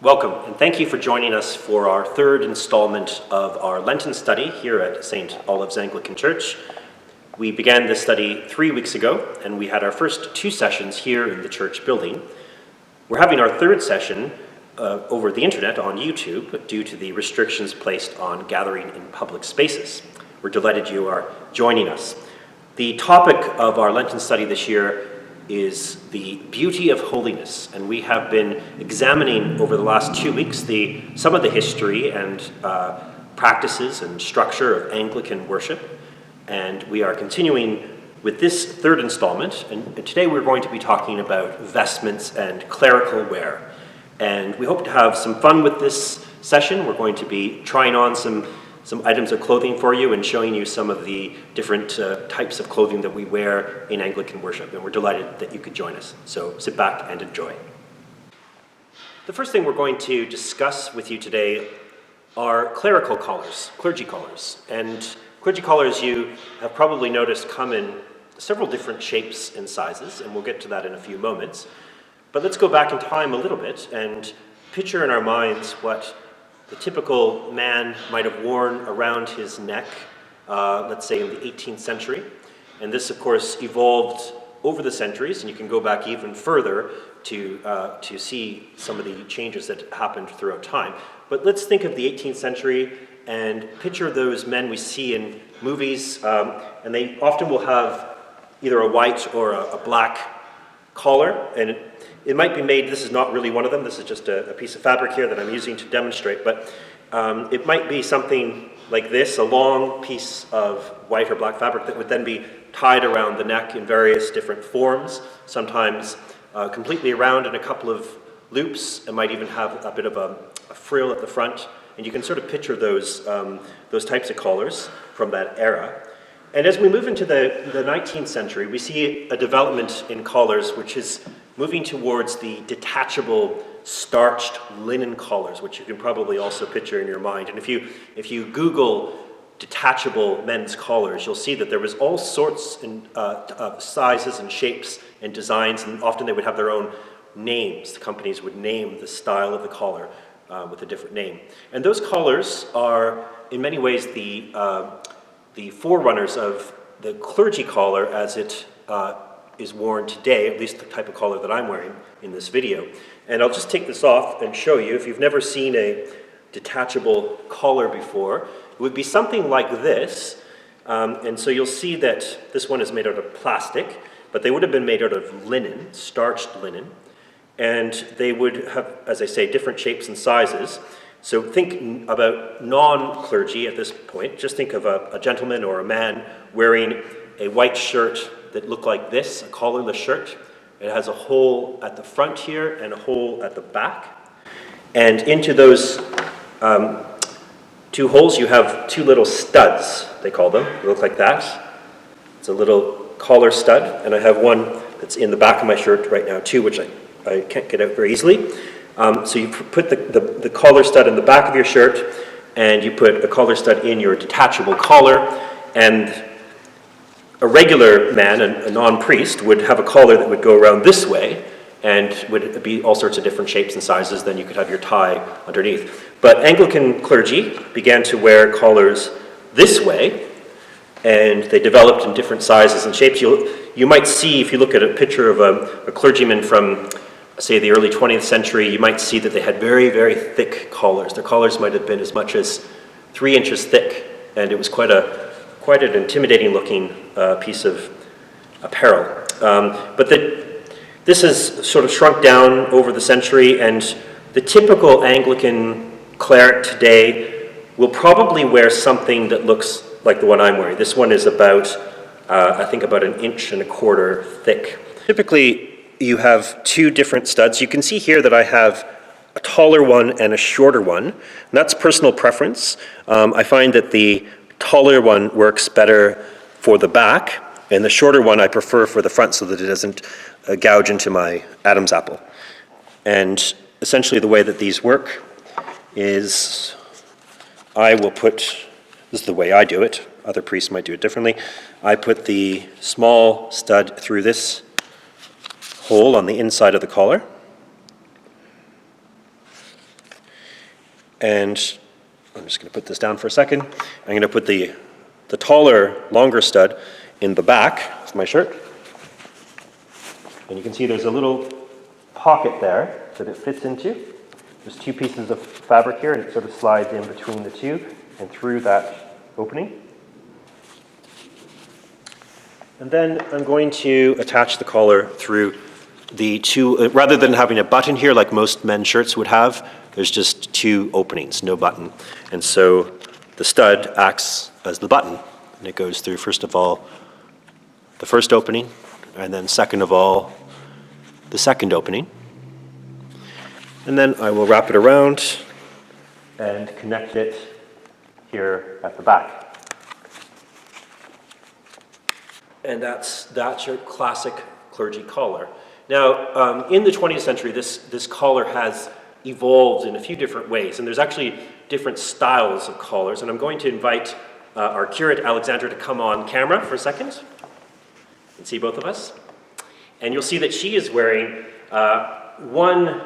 Welcome, and thank you for joining us for our third installment of our Lenten study here at St. Olave's Anglican Church. We began this study 3 weeks ago, and we had our first 2 sessions here in the church building. We're having our third session over the internet on YouTube due to the restrictions placed on gathering in public spaces. We're delighted you are joining us. The topic of our Lenten study this year is the Beauty of Holiness, and we have been examining over the last 2 weeks some of the history and practices and structure of Anglican worship, and we are continuing with this third installment, and today we're going to be talking about vestments and clerical wear, and we hope to have some fun with this session. We're going to be trying on some items of clothing for you and showing you some of the different types of clothing that we wear in Anglican worship, and we're delighted that you could join us. So sit back and enjoy. The first thing we're going to discuss with you today are clerical collars, clergy collars. And clergy collars, you have probably noticed, come in several different shapes and sizes, and we'll get to that in a few moments. But let's go back in time a little bit and picture in our minds what the typical man might have worn around his neck, let's say in the 18th century. And this, of course, evolved over the centuries, and you can go back even further to see some of the changes that happened throughout time. But let's think of the 18th century and picture those men we see in movies, and they often will have either a white or a black collar, and it might be made, this is not really one of them, this is just a piece of fabric here that I'm using to demonstrate, but it might be something like this, a long piece of white or black fabric that would then be tied around the neck in various different forms, sometimes completely around in a couple of loops. It might even have a bit of a frill at the front, and you can sort of picture those types of collars from that era. And as we move into the 19th century, we see a development in collars which is moving towards the detachable starched linen collars, which you can probably also picture in your mind. And if you Google detachable men's collars, you'll see that there was all sorts of sizes and shapes and designs, and often they would have their own names. The companies would name the style of the collar with a different name. And those collars are, in many ways, the forerunners of the clergy collar as it is worn today, at least the type of collar that I'm wearing in this video. And I'll just take this off and show you. If you've never seen a detachable collar before, it would be something like this. And so you'll see that this one is made out of plastic, but they would have been made out of linen, starched linen. And they would have, as I say, different shapes and sizes. So think about non-clergy at this point. Just think of a gentleman or a man wearing a white shirt that looked like this, a collarless shirt. It has a hole at the front here and a hole at the back. And into those 2 holes you have 2 little studs, they call them. They look like that. It's a little collar stud, and I have one that's in the back of my shirt right now too, which I can't get out very easily. So you put the collar stud in the back of your shirt, and you put a collar stud in your detachable collar, and a regular man, a non-priest, would have a collar that would go around this way, and would be all sorts of different shapes and sizes. Then you could have your tie underneath. But Anglican clergy began to wear collars this way, and they developed in different sizes and shapes. You might see, if you look at a picture of a clergyman from, say, the early 20th century, you might see that they had very, very thick collars. Their collars might have been as much as 3 inches thick, and it was quite an intimidating looking piece of apparel. But this has sort of shrunk down over the century, and the typical Anglican cleric today will probably wear something that looks like the one I'm wearing. This one is about, I think about 1.25 inches thick. Typically, you have 2 different studs. You can see here that I have a taller one and a shorter one. And that's personal preference. I find that the taller one works better for the back, and the shorter one I prefer for the front so that it doesn't gouge into my Adam's apple. And essentially the way that these work is I will put, this is the way I do it, other priests might do it differently, I put the small stud through this hole on the inside of the collar, And I'm just going to put this down for a second. I'm going to put the taller, longer stud in the back of my shirt. And you can see there's a little pocket there that it fits into. There's two pieces of fabric here, and it sort of slides in between the two and through that opening. And then I'm going to attach the collar through the two, rather than having a button here like most men's shirts would have, there's just two openings, no button. And so the stud acts as the button, and it goes through, first of all, the first opening, and then second of all, the second opening. And then I will wrap it around and connect it here at the back. And that's your classic clergy collar. Now, in the 20th century, this collar has evolved in a few different ways, and there's actually different styles of collars, and I'm going to invite our curate, Alexandra, to come on camera for a second. You can see both of us. And you'll see that she is wearing one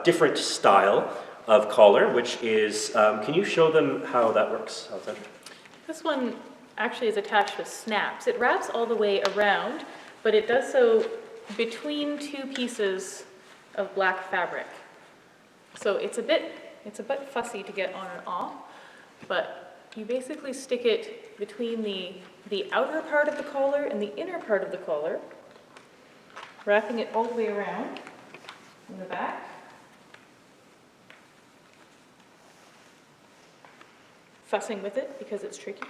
different style of collar, which is, can you show them how that works, Alexandra? This one actually is attached with snaps. It wraps all the way around, but it does so between two pieces of black fabric. So it's a bit fussy to get on and off, but you basically stick it between the outer part of the collar and the inner part of the collar, wrapping it all the way around in the back. Fussing with it because it's tricky.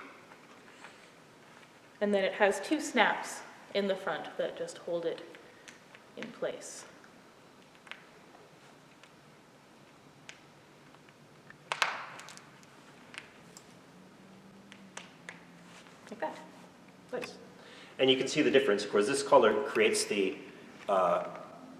And then it has two snaps in the front that just hold it in place. Like that. Nice. And you can see the difference. Of course, this collar creates the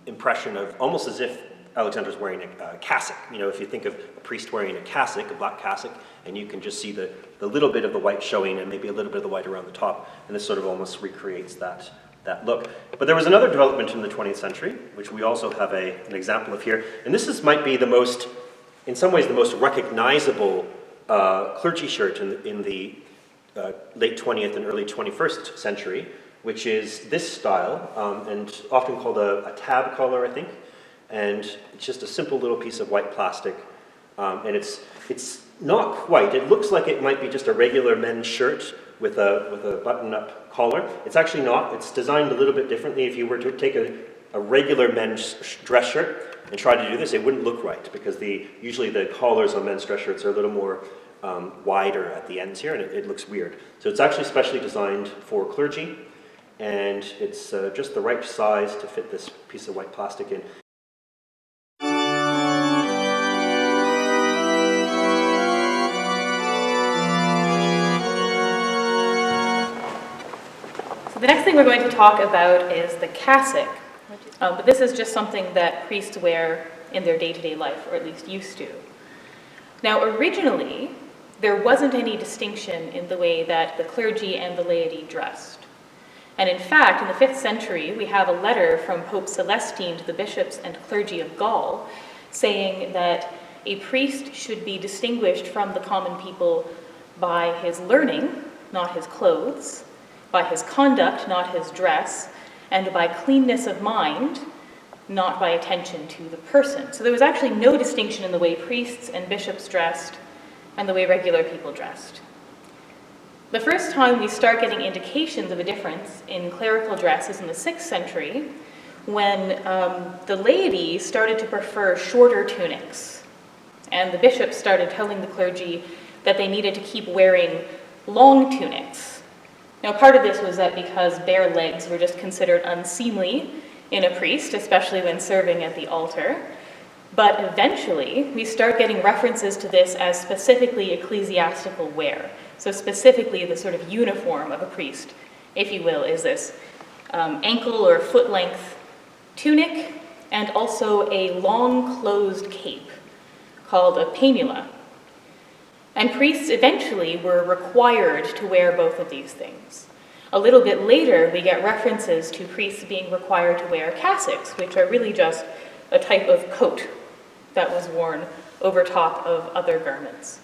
impression of almost as if Alexandra's wearing a cassock. You know, if you think of a priest wearing a cassock, a black cassock, and you can just see the little bit of the white showing and maybe a little bit of the white around the top, and this sort of almost recreates that look. But there was another development in the 20th century, which we also have an example of here, and this might be the most, in some ways, the most recognizable clergy shirt in the late 20th and early 21st century, which is this style, and often called a tab collar, I think. And it's just a simple little piece of white plastic, and it's not quite. It looks like it might be just a regular men's shirt with a button-up collar. It's actually not. It's designed a little bit differently. If you were to take a regular men's dress shirt and try to do this, it wouldn't look right, because usually the collars on men's dress shirts are a little more wider at the ends here, and it looks weird. So it's actually specially designed for clergy, and it's just the right size to fit this piece of white plastic in. The next thing we're going to talk about is the cassock. But this is just something that priests wear in their day-to-day life, or at least used to. Now, originally, there wasn't any distinction in the way that the clergy and the laity dressed. And in fact, in the 5th century, we have a letter from Pope Celestine to the bishops and clergy of Gaul saying that a priest should be distinguished from the common people by his learning, not his clothes, by his conduct, not his dress, and by cleanness of mind, not by attention to the person. So there was actually no distinction in the way priests and bishops dressed and the way regular people dressed. The first time we start getting indications of a difference in clerical dress is in the 6th century, when the laity started to prefer shorter tunics, and the bishops started telling the clergy that they needed to keep wearing long tunics. Now, part of this was that because bare legs were just considered unseemly in a priest, especially when serving at the altar. But eventually, we start getting references to this as specifically ecclesiastical wear. So specifically, the sort of uniform of a priest, if you will, is this ankle or foot-length tunic, and also a long closed cape called a pennula. And priests eventually were required to wear both of these things. A little bit later, we get references to priests being required to wear cassocks, which are really just a type of coat that was worn over top of other garments.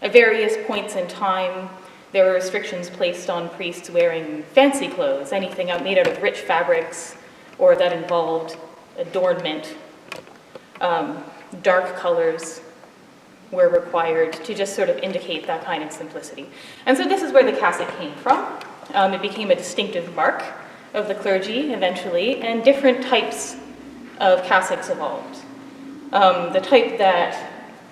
At various points in time, there were restrictions placed on priests wearing fancy clothes, anything made out of rich fabrics or that involved adornment. Dark colors were required to just sort of indicate that kind of simplicity. And so this is where the cassock came from. It became a distinctive mark of the clergy eventually, and different types of cassocks evolved. The type that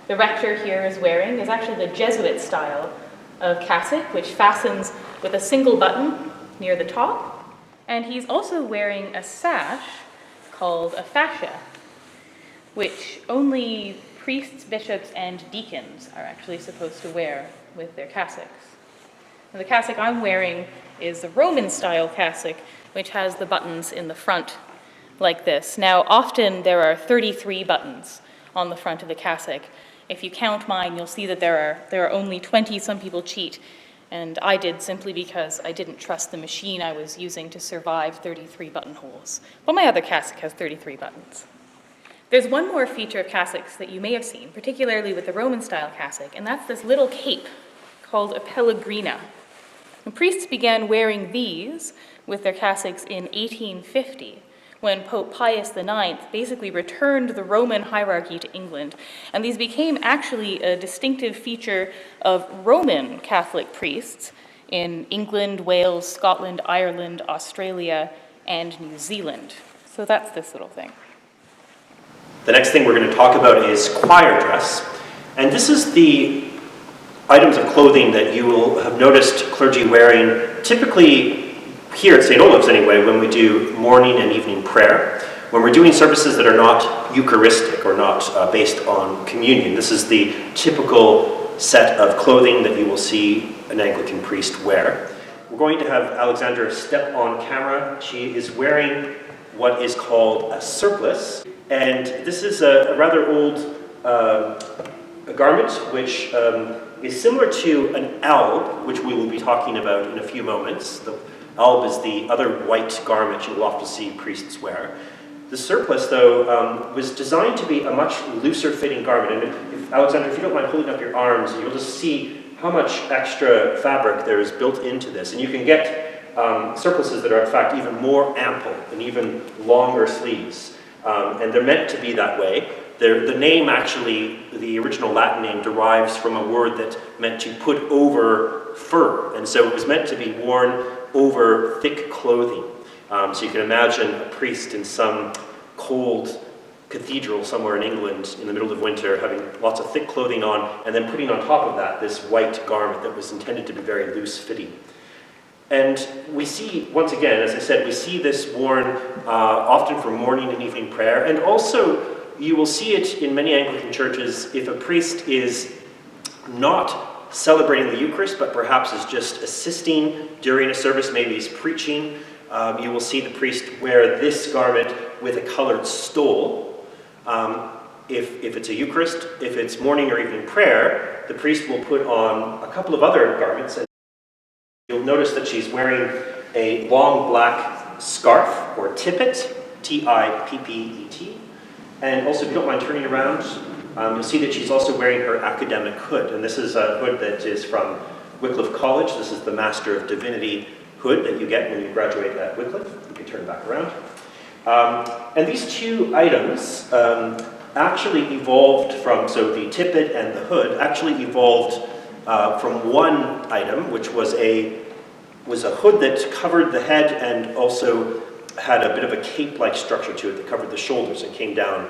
the rector here is wearing is actually the Jesuit style of cassock, which fastens with a single button near the top. And he's also wearing a sash called a fascia, which only priests, bishops, and deacons are actually supposed to wear with their cassocks. And the cassock I'm wearing is the Roman-style cassock, which has the buttons in the front like this. Now, often there are 33 buttons on the front of the cassock. If you count mine, you'll see that there are only 20. Some people cheat, and I did simply because I didn't trust the machine I was using to survive 33 buttonholes. But my other cassock has 33 buttons. There's one more feature of cassocks that you may have seen, particularly with the Roman-style cassock, and that's this little cape called a Pellegrina. And priests began wearing these with their cassocks in 1850, when Pope Pius IX basically returned the Roman hierarchy to England. And these became actually a distinctive feature of Roman Catholic priests in England, Wales, Scotland, Ireland, Australia, and New Zealand. So that's this little thing. The next thing we're going to talk about is choir dress. And this is the items of clothing that you will have noticed clergy wearing, typically here at St. Olave's anyway, when we do morning and evening prayer. When we're doing services that are not Eucharistic or not based on communion, this is the typical set of clothing that you will see an Anglican priest wear. We're going to have Alexandra step on camera. She is wearing what is called a surplice, and this is a rather old a garment which is similar to an alb, which we will be talking about in a few moments. The alb is the other white garment you will often see priests wear. The surplice, though, was designed to be a much looser fitting garment. And if, Alexandra, if you don't mind holding up your arms, you'll just see how much extra fabric there is built into this. And you can get surplices that are, in fact, even more ample and even longer sleeves. And they're meant to be that way. The name actually, the original Latin name, derives from a word that meant to put over fur. And so it was meant to be worn over thick clothing. So you can imagine a priest in some cold cathedral somewhere in England in the middle of winter having lots of thick clothing on and then putting on top of that this white garment that was intended to be very loose-fitting. And we see, once again, as I said, we see this worn often for morning and evening prayer. And also, you will see it in many Anglican churches if a priest is not celebrating the Eucharist, but perhaps is just assisting during a service, maybe he's preaching. You will see the priest wear this garment with a colored stole. If it's a Eucharist, if it's morning or evening prayer, the priest will put on a couple of other garments. And you'll notice that she's wearing a long black scarf, or tippet, T-I-P-P-E-T. And also, if you don't mind turning around, you'll see that she's also wearing her academic hood. And this is a hood that is from Wycliffe College. This is the Master of Divinity hood that you get when you graduate at Wycliffe. You can turn back around. And these two items actually evolved from, so the tippet and the hood actually evolved from one item, which was a hood that covered the head and also had a bit of a cape-like structure to it that covered the shoulders and came down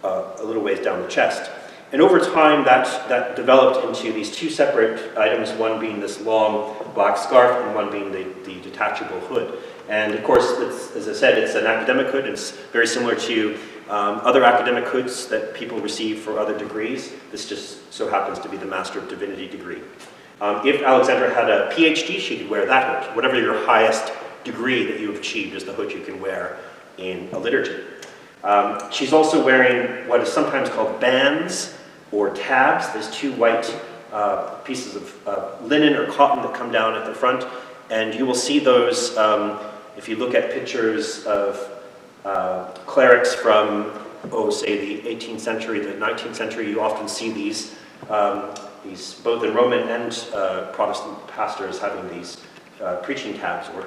a little ways down the chest. And over time, that developed into these two separate items, one being this long black scarf and one being the detachable hood. And of course, as I said, it's an academic hood. It's very similar to other academic hoods that people receive for other degrees. This just so happens to be the Master of Divinity degree. If Alexandra had a PhD, she could wear that hood. Whatever your highest degree that you have achieved is the hood you can wear in a liturgy. She's also wearing what is sometimes called bands or tabs. There's two white pieces of linen or cotton that come down at the front, and you will see those if you look at pictures of clerics from say the 18th century, the 19th century, you often see these both in Roman and Protestant pastors having these preaching caps or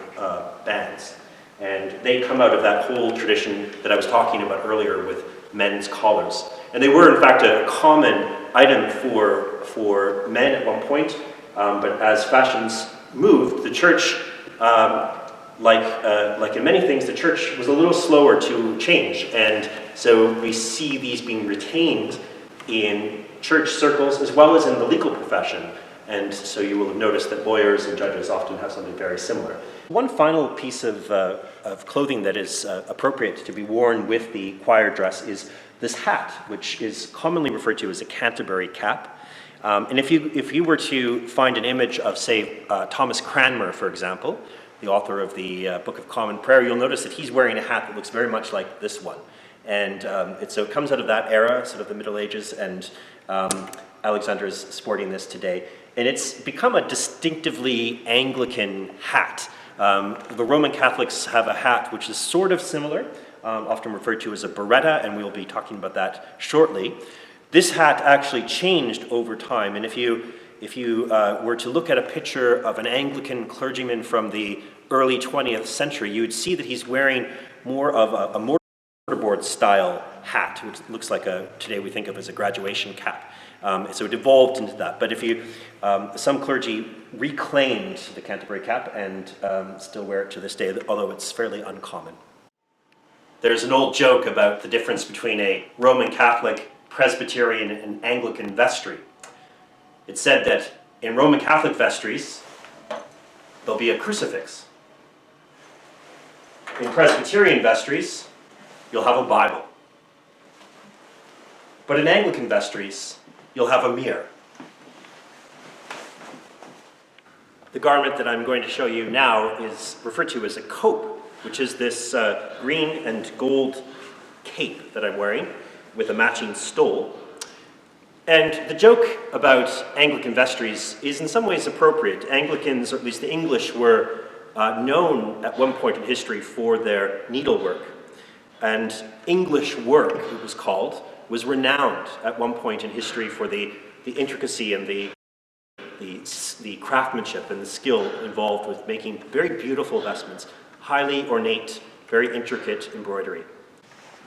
bands. And they come out of that whole tradition that I was talking about earlier with men's collars. And they were, in fact, a common item for men at one point, but as fashions moved, the church, like in many things, the church was a little slower to change. And so we see these being retained in church circles as well as in the legal profession. And so you will have noticed that lawyers and judges often have something very similar. One final piece of clothing that is appropriate to be worn with the choir dress is this hat, which is commonly referred to as a Canterbury cap. And if you were to find an image of, say, Thomas Cranmer, for example, the author of the Book of Common Prayer, you'll notice that he's wearing a hat that looks very much like this one. And so it comes out of that era, sort of the Middle Ages, and Alexandra is sporting this today. And it's become a distinctively Anglican hat. The Roman Catholics have a hat which is sort of similar, often referred to as a Biretta, and we'll be talking about that shortly. This hat actually changed over time, and if you were to look at a picture of an Anglican clergyman from the early 20th century, you would see that he's wearing more of a mortarboard style hat, which looks like today we think of as a graduation cap. So it evolved into that. But some clergy reclaimed the Canterbury cap and still wear it to this day, although it's fairly uncommon. There's an old joke about the difference between a Roman Catholic, Presbyterian, and Anglican vestry. It's said that in Roman Catholic vestries, there'll be a crucifix. In Presbyterian vestries, you'll have a Bible. But in Anglican vestries, you'll have a mirror. The garment that I'm going to show you now is referred to as a cope, which is this green and gold cape that I'm wearing with a matching stole. And the joke about Anglican vestries is in some ways appropriate. Anglicans, or at least the English, were known at one point in history for their needlework. And English work, it was called, was renowned at one point in history for the intricacy and the craftsmanship and the skill involved with making very beautiful vestments, highly ornate, very intricate embroidery.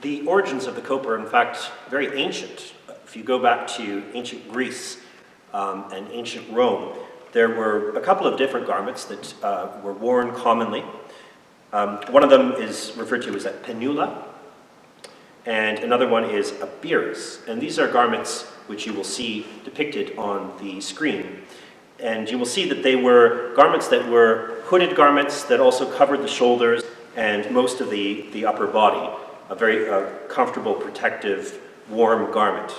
The origins of the cope are in fact very ancient. If you go back to ancient Greece and ancient Rome, there were a couple of different garments that were worn commonly. One of them is referred to as a penula, and another one is a biris. And these are garments which you will see depicted on the screen. And you will see that they were garments that were hooded garments that also covered the shoulders and most of the upper body, a very comfortable, protective, warm garment.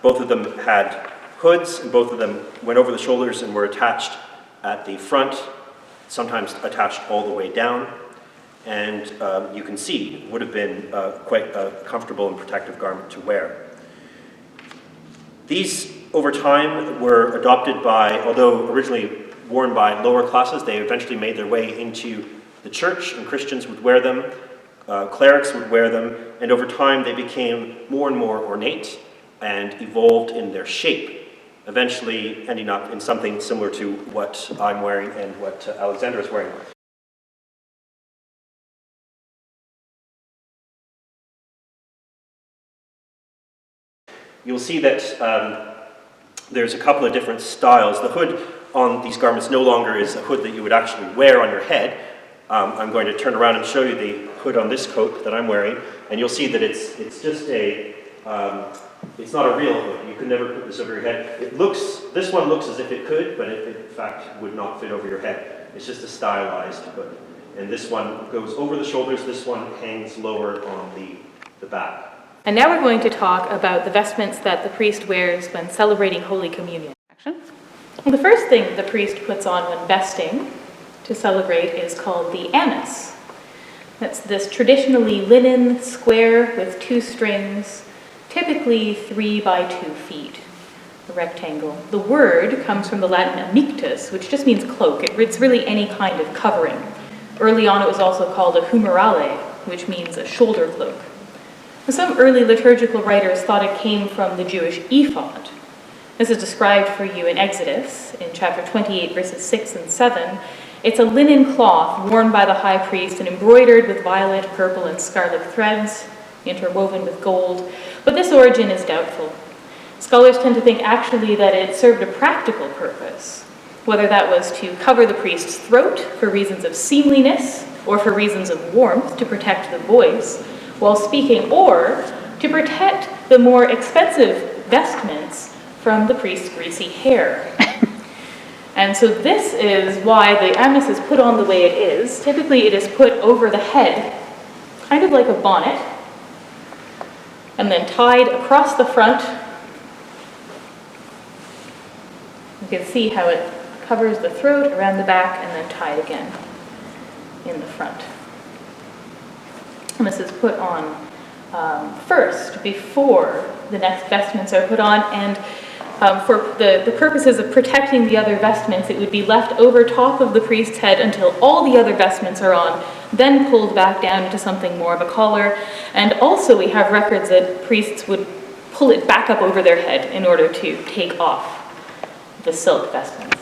Both of them had hoods, and both of them went over the shoulders and were attached at the front, sometimes attached all the way down. And you can see it would have been quite a comfortable and protective garment to wear. These, over time, were adopted by, although originally worn by lower classes, they eventually made their way into the church, and Christians would wear them, clerics would wear them, and over time they became more and more ornate and evolved in their shape, eventually ending up in something similar to what I'm wearing and what Alexandra is wearing. You'll see that there's a couple of different styles. The hood on these garments no longer is a hood that you would actually wear on your head. I'm going to turn around and show you the hood on this coat that I'm wearing, and you'll see that it's just it's not a real hood. You could never put this over your head. This one looks as if it could, but it in fact would not fit over your head. It's just a stylized hood. And this one goes over the shoulders, this one hangs lower on the back. And now we're going to talk about the vestments that the priest wears when celebrating Holy Communion. Well, the first thing the priest puts on when vesting to celebrate is called the Amice. That's this traditionally linen square with 2 strings, typically 3 by 2 feet, a rectangle. The word comes from the Latin amictus, which just means cloak. It's really any kind of covering. Early on it was also called a humerale, which means a shoulder cloak. Some early liturgical writers thought it came from the Jewish ephod. This is described for you in Exodus, in chapter 28, verses 6 and 7. It's a linen cloth worn by the high priest and embroidered with violet, purple, and scarlet threads, interwoven with gold, but this origin is doubtful. Scholars tend to think actually that it served a practical purpose, whether that was to cover the priest's throat for reasons of seemliness or for reasons of warmth to protect the voice while speaking, or to protect the more expensive vestments from the priest's greasy hair. And so this is why the amice is put on the way it is. Typically it is put over the head, kind of like a bonnet, and then tied across the front. You can see how it covers the throat, around the back, and then tied again in the front. And this is put on first, before the next vestments are put on, and for the purposes of protecting the other vestments, it would be left over top of the priest's head until all the other vestments are on, then pulled back down into something more of a collar. And also we have records that priests would pull it back up over their head in order to take off the silk vestments.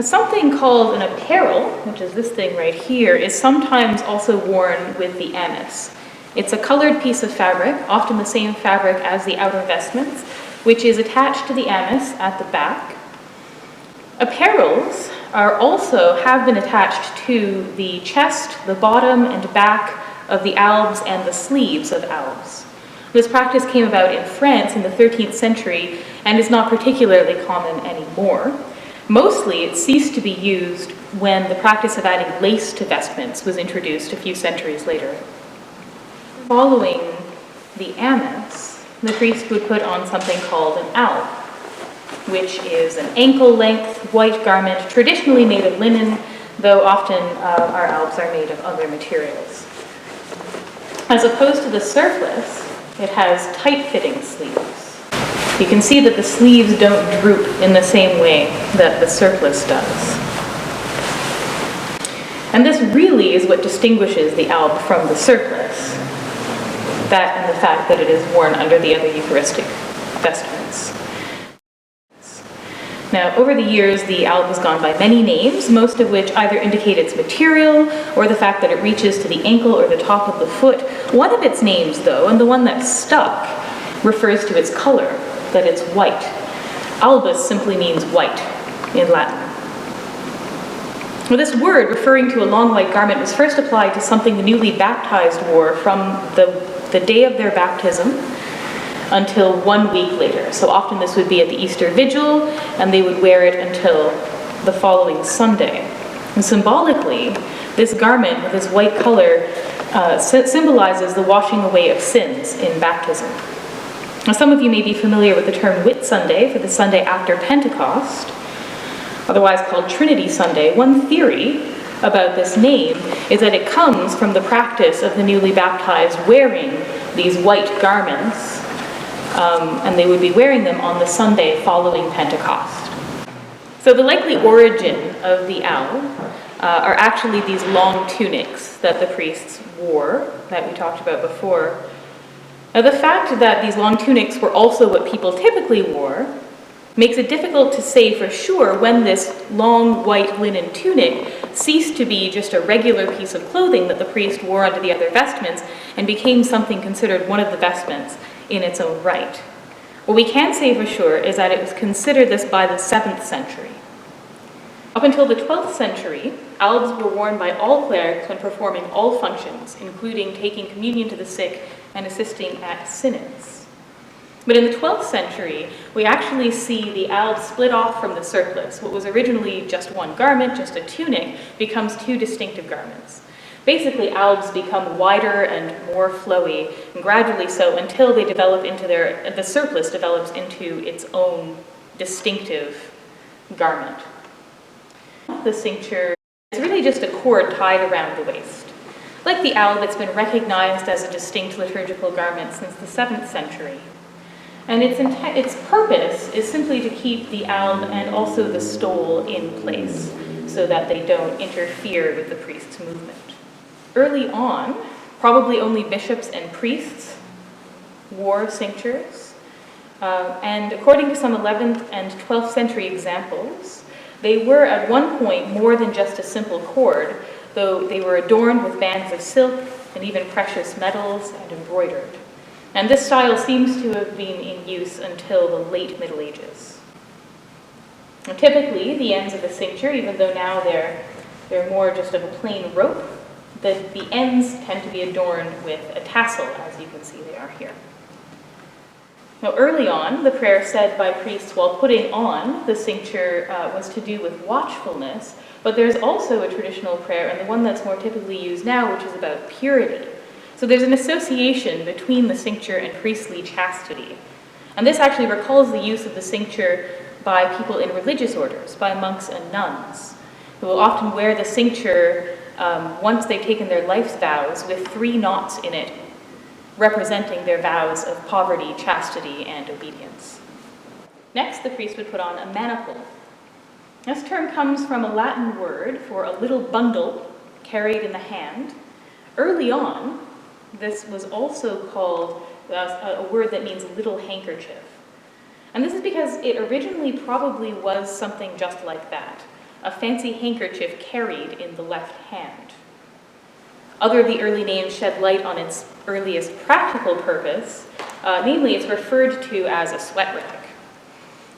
Something called an apparel, which is this thing right here, is sometimes also worn with the amice. It's a colored piece of fabric, often the same fabric as the outer vestments, which is attached to the amice at the back. Apparels have been attached to the chest, the bottom, and back of the albs and the sleeves of albs. This practice came about in France in the 13th century and is not particularly common anymore. Mostly it ceased to be used when the practice of adding lace to vestments was introduced a few centuries later. Following the amice, the priest would put on something called an alb, which is an ankle-length white garment traditionally made of linen, though often our albs are made of other materials. As opposed to the surplice, it has tight-fitting sleeves. You can see that the sleeves don't droop in the same way that the surplice does. And this really is what distinguishes the alb from the surplice, that and the fact that it is worn under the other Eucharistic vestments. Now, over the years, the alb has gone by many names, most of which either indicate its material or the fact that it reaches to the ankle or the top of the foot. One of its names, though, and the one that stuck, refers to its color, that it's white. Albus simply means white in Latin. Well, this word, referring to a long white garment, was first applied to something the newly baptized wore from the day of their baptism until 1 week later. So often this would be at the Easter Vigil, and they would wear it until the following Sunday. And symbolically, this garment with this white color symbolizes the washing away of sins in baptism. Now, some of you may be familiar with the term Whit Sunday for the Sunday after Pentecost, otherwise called Trinity Sunday. One theory about this name is that it comes from the practice of the newly baptized wearing these white garments, and they would be wearing them on the Sunday following Pentecost. So the likely origin of the alb are actually these long tunics that the priests wore that we talked about before. Now, the fact that these long tunics were also what people typically wore makes it difficult to say for sure when this long white linen tunic ceased to be just a regular piece of clothing that the priest wore under the other vestments and became something considered one of the vestments in its own right. What we can say for sure is that it was considered this by the 7th century. Up until the 12th century, albs were worn by all clerics when performing all functions, including taking communion to the sick and assisting at synods. But in the 12th century, we actually see the alb split off from the surplice. What was originally just one garment, just a tunic, becomes two distinctive garments. Basically, albs become wider and more flowy, and gradually so until they develop into the surplice develops into its own distinctive garment. The cincture is really just a cord tied around the waist. Like the alb, it's been recognized as a distinct liturgical garment since the 7th century. And its purpose is simply to keep the alb and also the stole in place so that they don't interfere with the priest's movement. Early on, probably only bishops and priests wore cinctures. And according to some 11th and 12th century examples, they were at one point more than just a simple cord, though they were adorned with bands of silk and even precious metals and embroidered. And this style seems to have been in use until the late Middle Ages. Now, typically, the ends of a cincture, even though now they're more just of a plain rope, the ends tend to be adorned with a tassel, as you can see they are here. Now, early on, the prayer said by priests while putting on the cincture was to do with watchfulness, but there's also a traditional prayer, and the one that's more typically used now, which is about purity. So there's an association between the cincture and priestly chastity. And this actually recalls the use of the cincture by people in religious orders, by monks and nuns, who will often wear the cincture once they've taken their life's vows with 3 knots in it, representing their vows of poverty, chastity, and obedience. Next, the priest would put on a maniple. This term comes from a Latin word for a little bundle carried in the hand. Early on, this was also called a word that means little handkerchief. And this is because it originally probably was something just like that, a fancy handkerchief carried in the left hand. Other of the early names shed light on its earliest practical purpose, namely it's referred to as a sweat rag.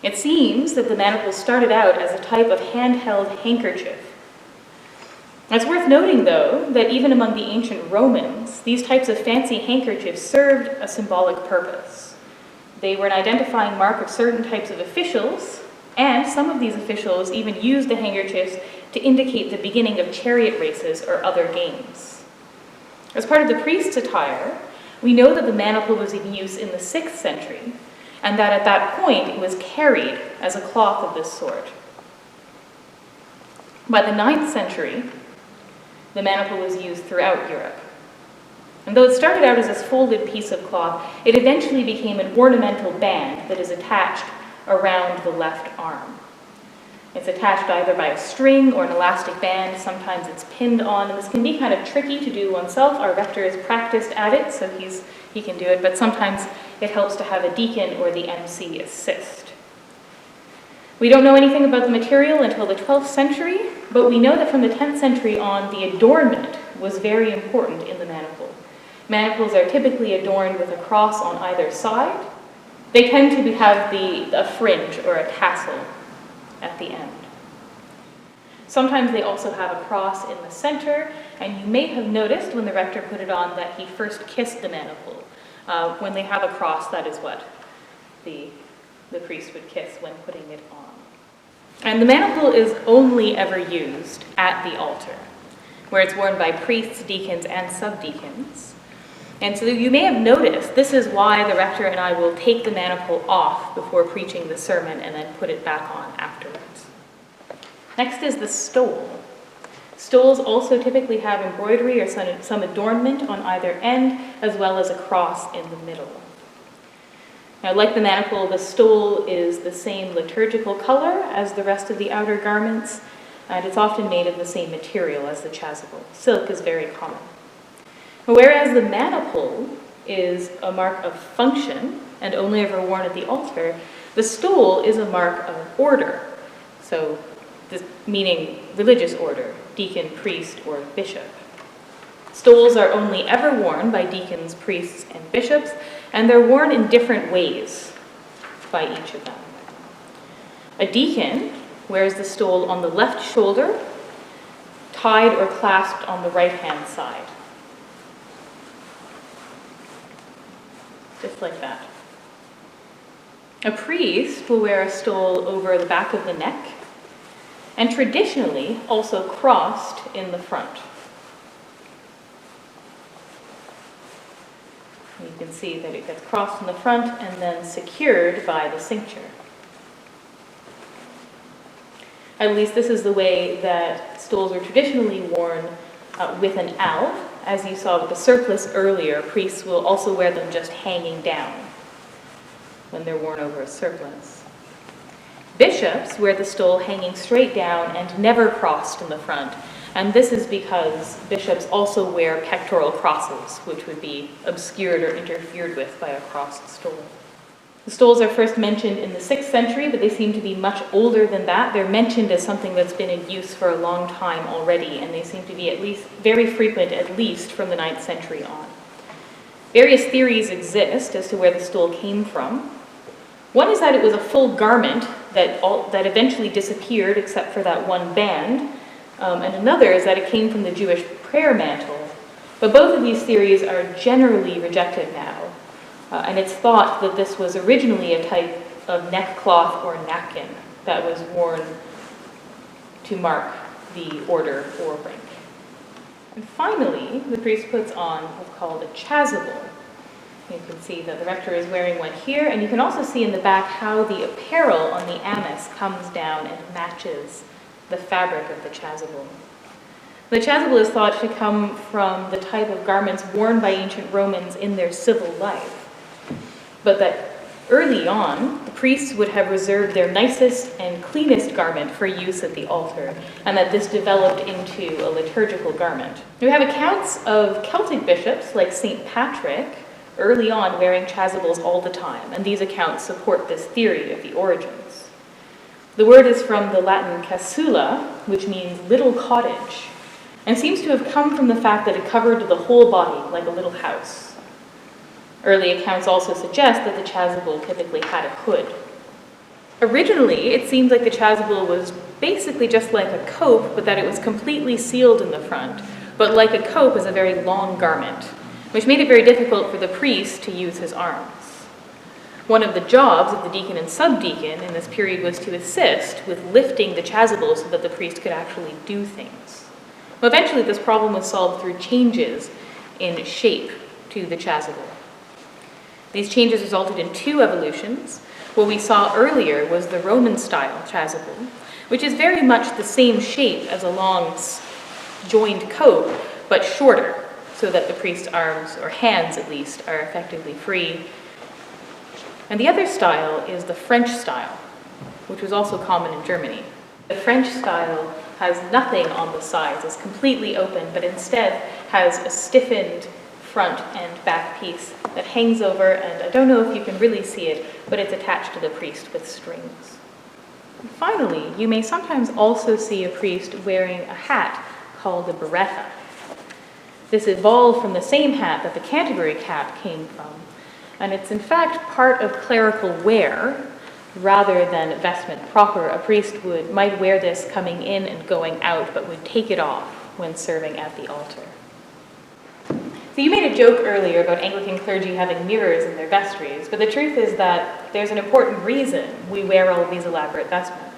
It seems that the maniple started out as a type of handheld handkerchief. It's worth noting, though, that even among the ancient Romans, these types of fancy handkerchiefs served a symbolic purpose. They were an identifying mark of certain types of officials, and some of these officials even used the handkerchiefs to indicate the beginning of chariot races or other games. As part of the priest's attire, we know that the maniple was in use in the 6th century, and that at that point it was carried as a cloth of this sort. By the 9th century, the maniple was used throughout Europe. And though it started out as a folded piece of cloth, it eventually became an ornamental band that is attached around the left arm. It's attached either by a string or an elastic band. Sometimes it's pinned on, and this can be kind of tricky to do oneself. Our rector is practiced at it, so he can do it, but sometimes it helps to have a deacon or the MC assist. We don't know anything about the material until the 12th century, but we know that from the 10th century on, the adornment was very important in the maniple. Maniples are typically adorned with a cross on either side. They tend to have a fringe or a tassel at the end. Sometimes they also have a cross in the center, and you may have noticed when the rector put it on that he first kissed the maniple. When they have a cross, that is what the priest would kiss when putting it on. And the maniple is only ever used at the altar, where it's worn by priests, deacons, and subdeacons. And so you may have noticed this is why the rector and I will take the maniple off before preaching the sermon and then put it back on afterwards. Next is the stole. Stoles also typically have embroidery or some adornment on either end, as well as a cross in the middle. Now, like the maniple, the stole is the same liturgical color as the rest of the outer garments, and it's often made of the same material as the chasuble. Silk is very common. Whereas the maniple is a mark of function and only ever worn at the altar, the stole is a mark of order, so this meaning religious order, deacon, priest, or bishop. Stoles are only ever worn by deacons, priests, and bishops, and they're worn in different ways by each of them. A deacon wears the stole on the left shoulder, tied or clasped on the right-hand side. Just like that. A priest will wear a stole over the back of the neck, and traditionally also crossed in the front. You can see that it gets crossed in the front and then secured by the cincture. At least this is the way that stoles are traditionally worn with an alb. As you saw with the surplice earlier, priests will also wear them just hanging down when they're worn over a surplice. Bishops wear the stole hanging straight down and never crossed in the front, And this is because bishops also wear pectoral crosses, which would be obscured or interfered with by a crossed stole. The stoles are first mentioned in the 6th century, but they seem to be much older than that. They're mentioned as something that's been in use for a long time already, and they seem to be at least very frequent, at least from the 9th century on. Various theories exist as to where the stole came from. One is that it was a full garment that eventually disappeared except for that one band, and another is that it came from the Jewish prayer mantle. But both of these theories are generally rejected now. And it's thought that this was originally a type of neckcloth or napkin that was worn to mark the order or rank. And finally, the priest puts on what's called a chasuble. You can see that the rector is wearing one here, and you can also see in the back how the apparel on the amice comes down and matches the fabric of the chasuble. The chasuble is thought to come from the type of garments worn by ancient Romans in their civil life, but that early on, the priests would have reserved their nicest and cleanest garment for use at the altar, and that this developed into a liturgical garment. We have accounts of Celtic bishops like St. Patrick early on wearing chasubles all the time, and these accounts support this theory of the origins. The word is from the Latin casula, which means little cottage, and seems to have come from the fact that it covered the whole body like a little house. Early accounts also suggest that the chasuble typically had a hood. Originally, it seemed like the chasuble was basically just like a cope, but that it was completely sealed in the front. But like a cope is a very long garment, which made it very difficult for the priest to use his arms. One of the jobs of the deacon and subdeacon in this period was to assist with lifting the chasuble so that the priest could actually do things. Well, eventually, this problem was solved through changes in shape to the chasuble. These changes resulted in 2 evolutions. What we saw earlier was the Roman-style chasuble, which is very much the same shape as a long joined cope, but shorter, so that the priest's arms, or hands at least, are effectively free. And the other style is the French style, which was also common in Germany. The French style has nothing on the sides, it's completely open, but instead has a stiffened front and back piece that hangs over, and I don't know if you can really see it, but it's attached to the priest with strings. And finally, you may sometimes also see a priest wearing a hat called a Biretta. This evolved from the same hat that the Canterbury cap came from, and it's in fact part of clerical wear rather than vestment proper. A priest might wear this coming in and going out, but would take it off when serving at the altar. So you made a joke earlier about Anglican clergy having mirrors in their vestries, but the truth is that there's an important reason we wear all of these elaborate vestments.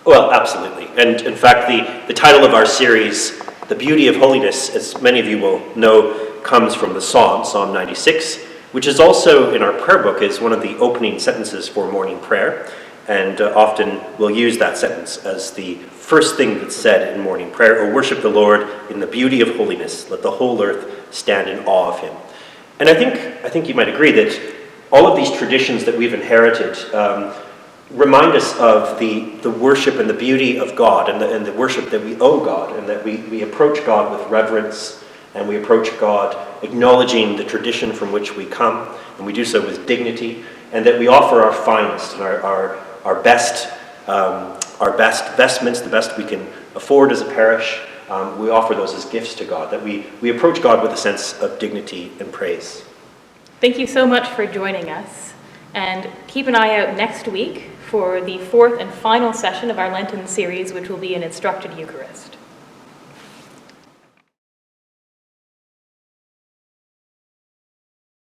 Well, absolutely. And in fact, the title of our series, The Beauty of Holiness, as many of you will know, comes from the Psalm, Psalm 96, which is also in our prayer book is one of the opening sentences for morning prayer. And often we'll use that sentence as the first thing that's said in morning prayer: "O worship the Lord in the beauty of holiness. Let the whole earth stand in awe of him." And I think you might agree that all of these traditions that we've inherited remind us of the worship and the beauty of God, and the worship that we owe God, and that we approach God with reverence, and we approach God acknowledging the tradition from which we come, and we do so with dignity, and that we offer our finest and our best vestments, the best we can afford as a parish. We offer those as gifts to God, that we approach God with a sense of dignity and praise. Thank you so much for joining us, and keep an eye out next week for the 4th and final session of our Lenten series, which will be an instructed Eucharist.